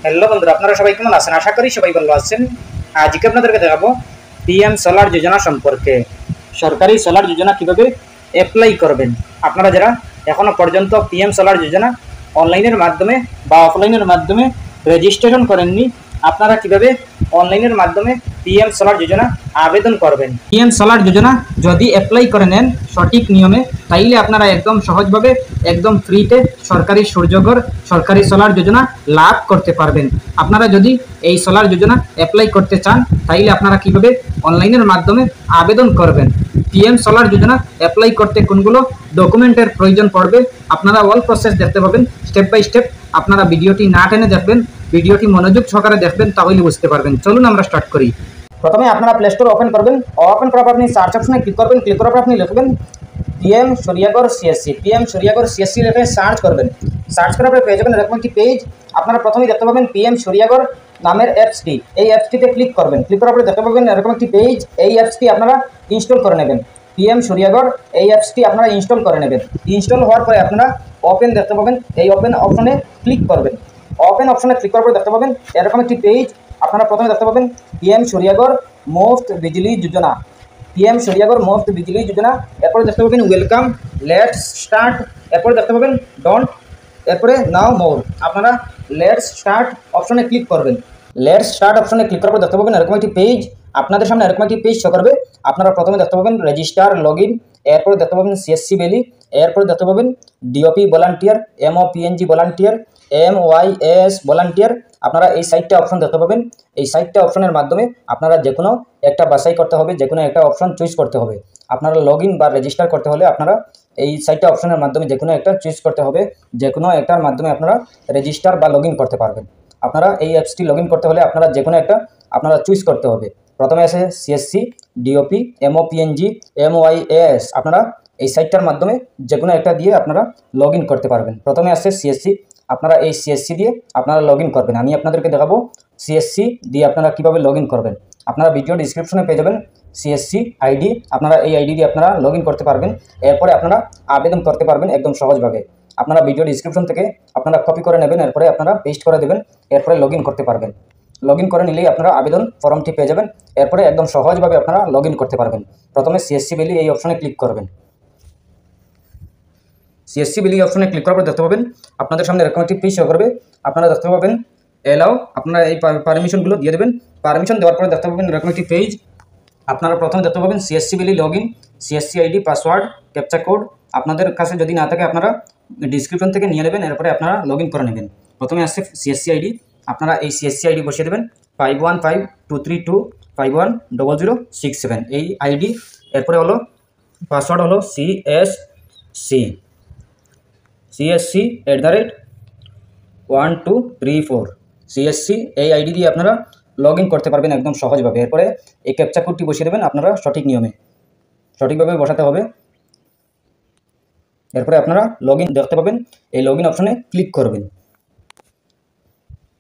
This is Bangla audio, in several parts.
হ্যালো বন্ধুরা, আপনারা সবাই কেমন আছেন? আশা করি সবাই ভালো আছেন। আজকে আপনাদেরকে দেখাবো পিএম সোলার যোজনা সম্পর্কে। সরকারি সোলার যোজনা কিভাবে অ্যাপ্লাই করবেন। আপনারা যারা এখনো পর্যন্ত পিএম সোলার যোজনা অনলাইনের মাধ্যমে বা অফলাইনের মাধ্যমে রেজিস্ট্রেশন করেননি, আপনারা কিভাবে অনলাইনের মাধ্যমে পিএম সোলার যোজনা আবেদন করবেন। পিএম সোলার যোজনা যদি অ্যাপ্লাই করে নেন সঠিক নিয়মে, তাইলে আপনারা একদম সহজভাবে একদম ফ্রিতে সরকারি সূর্যঘর সরকারি সোলার যোজনা লাভ করতে পারবেন। আপনারা যদি এই সোলার যোজনা অ্যাপ্লাই করতে চান তাইলে আপনারা কিভাবে অনলাইনের মাধ্যমে আবেদন করবেন। পিএম সোলার যোজনা অ্যাপ্লাই করতে কোনগুলো ডকুমেন্টের প্রয়োজন পড়বে আপনারা অল প্রসেস দেখতে পাবেন স্টেপ বাই স্টেপ। আপনারা ভিডিওটি না টেনে দেখবেন, ভিডিওটি মনোযোগ সহকারে দেখবেন, তাহলে বুঝতে পারবেন। চলুন আমরা স্টার্ট করি। প্রথমে আপনারা প্লে স্টোর ওপেন করবেন। ওপেন করার পর আপনি সার্চ অপশনে ক্লিক করবেন। ক্লিক করার পর আপনি লিখবেন পিএম সূর্যঘর সিএসসি। পিএম সূর্যঘর সিএসসি লিখে সার্চ করবেন। সার্চ করার পর পেয়ে যাবেন এরকম একটি পেজ। আপনারা প্রথমেই দেখতে পাবেন পিএম সূর্যঘর নামের অ্যাপসটি। এই অ্যাপসটিতে ক্লিক করবেন। ক্লিক করার পরে দেখতে পাবেন এরকম একটি পেজ। এই অ্যাপসটি আপনারা ইনস্টল করে নেবেন। পিএম সূর্যঘর এই অ্যাপসটি আপনারা ইনস্টল করে নেবেন। ইনস্টল হওয়ার পরে আপনারা ওপেন দেখতে পাবেন। এই ওপেন অপশনে ক্লিক করবেন। ওপেন অপশনে ক্লিক করার পর দেখতে পাবেন এরকম একটি পেজ। আপনারা প্রথমে দেখতে পাবেন পিএম সূর্যঘর মুফত বিজলি যোজনা। পিএম সূর্যঘর মুফত বিজলি যোজনা। এরপরে দেখতে পাবেন ওয়েলকাম, লেটস স্টার্ট। এরপরে দেখতে পাবেন ডোন্ট, এরপরে নাও মোর। আপনারা লেটস স্টার্ট অপশনে ক্লিক করবেন। লেটস স্টার্ট অপশনে ক্লিক করার পর দেখতে পাবেন এরকম একটি পেজ। আপনাদের সামনে এরকম একটি পেজ শো করবে। আপনারা প্রথমে দেখতে পাবেন রেজিস্টার লগ ইন, এরপরে দেখতে পাবেন সিএসসি ভ্যালি, এরপরে দেখতে পাবেন ডিওপি ভলান্টিয়ার, এমওপিএনজি ভলান্টিয়ার, এমওয়াইএস ভলান্টিয়ার। আপনারা এই সাইটটা অপশন দেখতে পাবেন। এই সাইটটা অপশনের মাধ্যমে আপনারা যে কোনো একটা বাছাই করতে হবে, যে কোনো একটা অপশন চুজ করতে হবে। আপনারা লগ ইন বা রেজিস্টার করতে হলে আপনারা এই সাইটটা অপশনের মাধ্যমে যে কোনো একটা চুজ করতে হবে। যে কোনো একটার মাধ্যমে আপনারা রেজিস্টার বা লগ ইন করতে পারবেন। আপনারা এই অ্যাপসটি লগ ইন করতে হলে আপনারা যে কোনো একটা আপনারা চুজ করতে হবে। প্রথমে আছে সিএসসি, ডিওপি, এমওপিএনজি, এমওয়াইএস। আপনারা এই সাইটটার মাধ্যমে যে কোনো একটা দিয়ে আপনারা লগ ইন করতে পারবেন। প্রথমে আছে সিএসসি। আপনারা এই সিএসসি দিয়ে আপনারা লগ ইন করবেন। আমি আপনাদেরকে দেখাবো সিএসসি দিয়ে আপনারা কীভাবে লগ ইন করবেন। আপনারা ভিডিও ডিসক্রিপশনে পেয়ে যাবেন সিএসসি আইডি। আপনারা এই আইডি দিয়ে আপনারা লগ ইন করতে পারবেন। এরপরে আপনারা আবেদন করতে পারবেন একদম সহজভাবে। আপনারা ভিডিও ডিসক্রিপশন থেকে আপনারা কপি করে নেবেন, এরপরে আপনারা পেস্ট করে দেবেন, এরপরে লগ ইন করতে পারবেন। লগ ইন করে নিলেই আপনারা আবেদন ফর্মটি পেয়ে যাবেন। এরপরে একদম সহজভাবে আপনারা লগ ইন করতে পারবেন। প্রথমে সিএসসি ভ্যালি এই অপশনে ক্লিক করবেন। সিএসসি ভ্যালি অপশনে ক্লিক করার পর দেখতে পাবেন আপনাদের সামনে এরকম একটি পেজ শো করবে। আপনারা দেখতে পাবেন এলাও, আপনারা এই পারমিশনগুলো দিয়ে দেবেন। পারমিশন দেওয়ার পরে দেখতে পাবেন এরকম একটি পেজ। আপনারা প্রথমে দেখতে পাবেন CSC valley log in, CSC ID, password, captcha code. আপনাদের কাছে যদি না থাকে আপনারা ডিসক্রিপশন থেকে নিয়ে নেবেন, এরপরে আপনারা লগ ইন করে নেবেন। প্রথমে আসছে সিএসসি আইডি। আপনারা এই সিএসসি আইডি বসিয়ে দেবেন 515232500067 এই আইডি। এরপরে হলো পাসওয়ার্ড হলো CSC@1234 CSC এই আইডি দিয়ে আপনারা লগ ইন করতে পারবেন একদম সহজভাবে। এরপরে এই ক্যাপচা কোডটি বসিয়ে দেবেন আপনারা সঠিক নিয়মে, সঠিকভাবে বসাতে হবে। এরপরে আপনারা লগ ইন দেখতে পাবেন। এই লগ ইন অপশনে ক্লিক করবেন।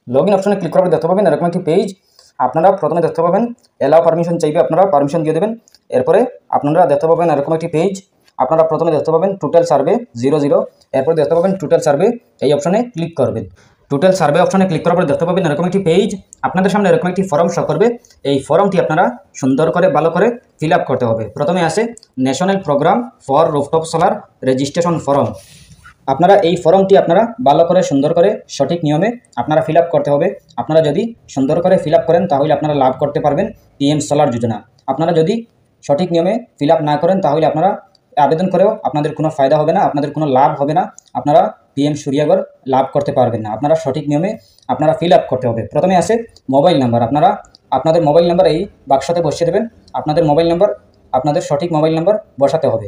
লগ ইন অপশনে ক্লিক করার দেখতে পাবেন এরকম একটি পেজ। আপনারা প্রথমে দেখতে পাবেন এলাও পারমিশন চাইবে, আপনারা পারমিশন দিয়ে দেবেন। এরপরে আপনারা দেখতে পাবেন এরকম একটি পেজ। আপনারা প্রথমে দেখতে পাবেন টোটাল সার্ভে 00। এরপরে দেখতে পাবেন টোটাল সার্ভে এই অপশনে ক্লিক করবেন। টোটাল সার্ভে অপশনে ক্লিক করার পরে দেখতে পাবেন এরকম একটি পেজ। আপনাদের সামনে এরকম একটি ফর্ম শো করবে। এই ফর্মটি আপনারা সুন্দর করে ভালো করে ফিল আপ করতে হবে। প্রথমে আসে national programme for rooftop solar registration form. আপনারা এই ফর্মটি আপনারা ভালো করে সুন্দর করে সঠিক নিয়মে আপনারা ফিল আপ করতে হবে। আপনারা যদি সুন্দর করে ফিল আপ করেন তাহলে আপনারা লাভ করতে পারবেন পিএম সোলার যোজনা। আপনারা যদি সঠিক নিয়মে ফিল আপ না করেন তাহলে আপনারা আবেদন করেও আপনাদের কোনো ফায়দা হবে না, আপনাদের কোনো লাভ হবে না। আপনারা পিএম সূর্যঘর লাভ করতে পারবেন না। আপনারা সঠিক নিয়মে আপনারা ফিল আপ করতে হবে। প্রথমে আসে মোবাইল নাম্বার। আপনারা আপনাদের মোবাইল নাম্বার এই বাক্সতে বসিয়ে দেবেন। আপনাদের মোবাইল নাম্বার, আপনাদের সঠিক মোবাইল নাম্বার বসাতে হবে।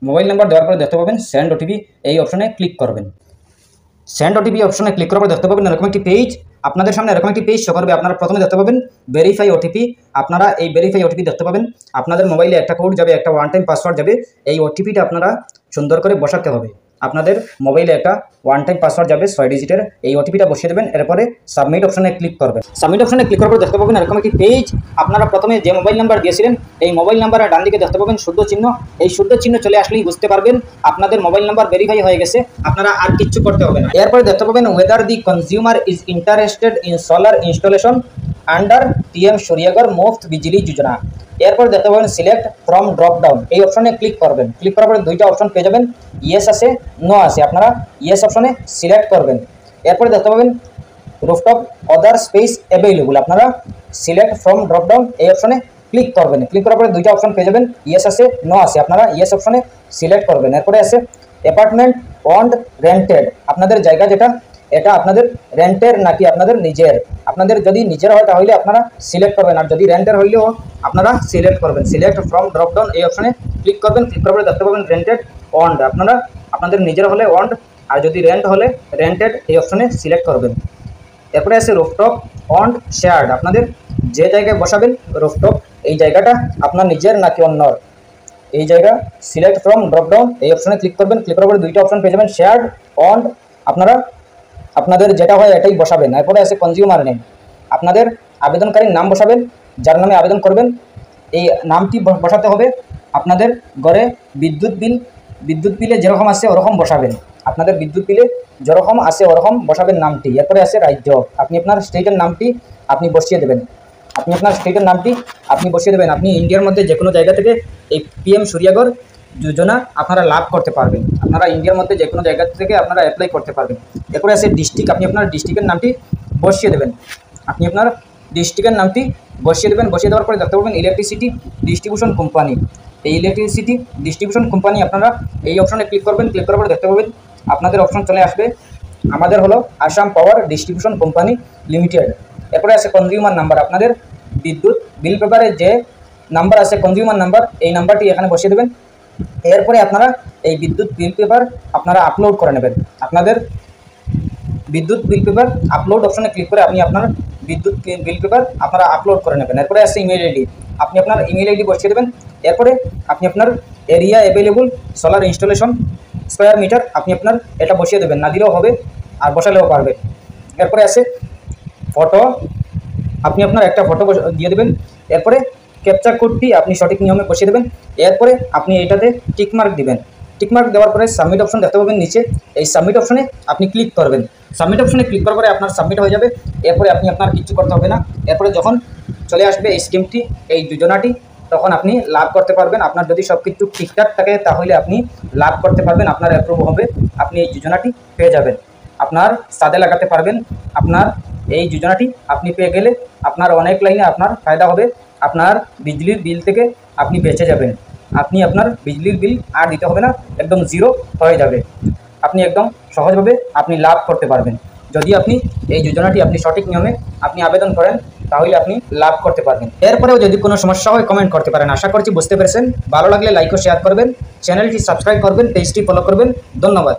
মোবাইল নাম্বার দেওয়ার পরে দেখতে পাবেন সেন্ড ওটিপি এই অপশনে ক্লিক করবেন। সেন্ড ওটিপি অপশনে ক্লিক করার পর দেখতে পাবেন এরকম একটি পেজ। আপনাদের সামনে এরকম একটি পেজ শো করবে। আপনারা প্রথমে দেখতে পাবেন ভেরিফাই ওটিপি। আপনারা এই ভেরিফাই ওটিপি দেখতে পাবেন। আপনাদের মোবাইলে একটা কোড যাবে, একটা ওয়ান টাইম পাসওয়ার্ড যাবে। এই ওটিপিটা আপনারা সুন্দর করে বসাতে হবে। আপনাদের মোবাইলে একটা ওয়ান টাইম পাসওয়ার্ড যাবে 6 ডিজিটের, এই ওটিপিটা বসিয়ে দেবেন। এরপরে সাবমিট অপশনে ক্লিক করবেন। সাবমিট অপশনে ক্লিক করার পর দেখতে পাবেন এরকম একটি পেজ। আপনারা প্রথমে যে মোবাইল নাম্বার দিয়েছিলেন এই মোবাইল নাম্বারের ডান দিকে দেখতে পাবেন শুদ্ধ চিহ্ন। এই শুদ্ধ চিহ্ন চলে আসলেই বুঝতে পারবেন আপনাদের মোবাইল নাম্বার ভেরিফাই হয়ে গেছে, আপনারা আর কিচ্ছু করতে হবে না। এরপরে দেখতে পাবেন weather the consumer is interested in solar installation under PM সূর্যাগর মুফত বিজলি যোজনা। এরপর দেখতে পাবেন সিলেক্ট ফ্রম ড্রপ ডাউন, এই অপশনে ক্লিক করবেন। ক্লিক করার পরে দুইটা অপশন পেয়ে যাবেন, ইয়েস আছে নো আছে, আপনারা ইয়েস অপশনে সিলেক্ট করবেন। এরপরে দেখতে পাবেন রুফটপ অদার স্পেস অ্যাভেলেবল, আপনারা সিলেক্ট ফ্রম ড্রপ ডাউন এই অপশনে ক্লিক করবেন। ক্লিক করার পরে দুইটা অপশন পেয়ে যাবেন, ইয়েস আছে নো আছে, আপনারা ইয়েস অপশনে সিলেক্ট করবেন। এরপরে আছে অ্যাপার্টমেন্ট ওন্ড রেন্টেড, আপনাদের জায়গা যেটা এটা আপনাদের রেন্টের নাকি আপনাদের নিজের। আপনাদের যদি নিজের হয় তাহলে আপনারা সিলেক্ট করবেন, আর যদি রেন্টের হইলেও আপনারা সিলেক্ট করবেন। সিলেক্ট ফ্রম ড্রপ ডাউন এই অপশনে ক্লিক করবেন। ক্লিক করার পরে দেখতে পাবেন রেন্টেড ওন্ড, আপনারা আপনাদের নিজের হলে ওন্ড, আর যদি রেন্ট হলে রেন্টেড এই অপশনে সিলেক্ট করবেন। এরপরে আছে রুফটপ ওন্ড শেয়ার্ড, আপনাদের যে জায়গায় বসাবেন রুফটপ এই জায়গাটা আপনার নিজের নাকি অন্যর, এই জায়গা সিলেক্ট ফ্রম ড্রপ ডাউন এই অপশনে ক্লিক করবেন। ক্লিক করার পরে দুইটা অপশন পেয়ে যাবেন, শেয়ার্ড ওন্ড, আপনারা আপনাদের যেটা হয় এটাই বসাবেন। এরপরে আছে কনজিউমার নেম, আপনাদের আবেদনকারীর নাম বসাবেন, যার নামে আবেদন করবেন এই নামটি বসাতে হবে। আপনাদের ঘরে বিদ্যুৎ বিলে যেরকম আছে ওরকম বসাবেন, আপনাদের বিদ্যুৎ বিলে যেরকম আছে ওরকম বসাবেন নামটি। এরপরে আছে রাজ্য, আপনি আপনার স্টেটের নামটি আপনি বসিয়ে দেবেন। আপনি আপনার স্টেটের নামটি আপনি বসিয়ে দেবেন। আপনি ইন্ডিয়ার মধ্যে যে কোনো জায়গা থেকে এই PM সূর্যাগর যোজনা আপনারা লাভ করতে পারবেন, আপনারা ইন্ডিয়ার মধ্যে যে কোনো জায়গা থেকে আপনারা অ্যাপ্লাই করতে পারবেন। এরপরে আছে ডিস্ট্রিক্ট, আপনি আপনার ডিস্ট্রিক্টের নামটি বসিয়ে দেবেন। আপনি আপনার ডিস্ট্রিক্টের নামটি বসিয়ে দেবেন। বসিয়ে দেওয়ার পরে দেখতে পাবেন ইলেকট্রিসিটি ডিস্ট্রিবিউশন কোম্পানি, এই ইলেকট্রিসিটি ডিস্ট্রিবিউশন কোম্পানি আপনারা এই অপশনে ক্লিক করবেন। ক্লিক করার পরে দেখতে পাবেন আপনাদের অপশন চলে আসবে, আমাদের হলো Assam power distribution company limited. এরপরে আছে কনজিউমার নাম্বার, আপনাদের বিদ্যুৎ বিল পেপারে যে নাম্বার আছে কনজিউমার নাম্বার, এই নাম্বারটি এখানে বসিয়ে দেবেন। এরপরে আপনারা এই বিদ্যুৎ বিল পেপার আপনারা আপলোড করে নেবেন। আপনাদের বিদ্যুৎ বিল পেপার আপলোড অপশনে ক্লিক করে আপনি আপনার বিদ্যুৎ বিল পেপার আপনারা আপলোড করে নেবেন। এরপরে আছে ইমেল আইডি, আপনি আপনার ইমেল আইডি বসিয়ে দেবেন। এরপরে আপনি আপনার area available solar installation square metre আপনি আপনার এটা বসিয়ে দেবেন, না দিলেও হবে আর বসালেও পারবে। এরপরে আছে ফটো, আপনি আপনার একটা ফটো দিয়ে দেবেন। এরপরে ক্যাপচার কোডটি আপনি সঠিক নিয়মে বসিয়ে দেবেন। এরপরে আপনি এটাতে টিকমার্ক দিবেন। টিকমার্ক দেওয়ার পরে সাবমিট অপশন দেখতে পাবেন নিচে, এই সাবমিট অপশনে আপনি ক্লিক করবেন। সাবমিট অপশনে ক্লিক করার পরে আপনার সাবমিট হয়ে যাবে। এরপরে আপনি আপনার কিছু করতে হবে না। এরপরে যখন চলে আসবে এই স্কিমটি এই যোজনাটি তখন আপনি লাভ করতে পারবেন। আপনার যদি সব কিছু ঠিকঠাক থাকে তাহলে আপনি লাভ করতে পারবেন, আপনার অ্যাপ্রুভ হবে, আপনি এই যোজনাটি পেয়ে যাবেন, আপনার ছাদে লাগাতে পারবেন। আপনার এই যোজনাটি আপনি পেয়ে গেলে আপনার অনেক লাইনে আপনার ফায়দা হবে, আপনার বিজলির বিল থেকে আপনি বেঁচে যাবেন। আপনি আপনার বিজলির বিল আর দিতে হবে না, একদম জিরো হয়ে যাবে। আপনি একদম সহজভাবে আপনি লাভ করতে পারবেন। যদি আপনি এই যোজনাটি আপনি সঠিক নিয়মে আপনি আবেদন করেন তাহলে আপনি লাভ করতে পারবেন। এরপরেও যদি কোনো সমস্যা হয় কমেন্ট করতে পারেন। আশা করছি বুঝতে পেরেছেন। ভালো লাগলে লাইক ও শেয়ার করবেন, চ্যানেলটি সাবস্ক্রাইব করবেন, পেজটি ফলো করবেন। ধন্যবাদ।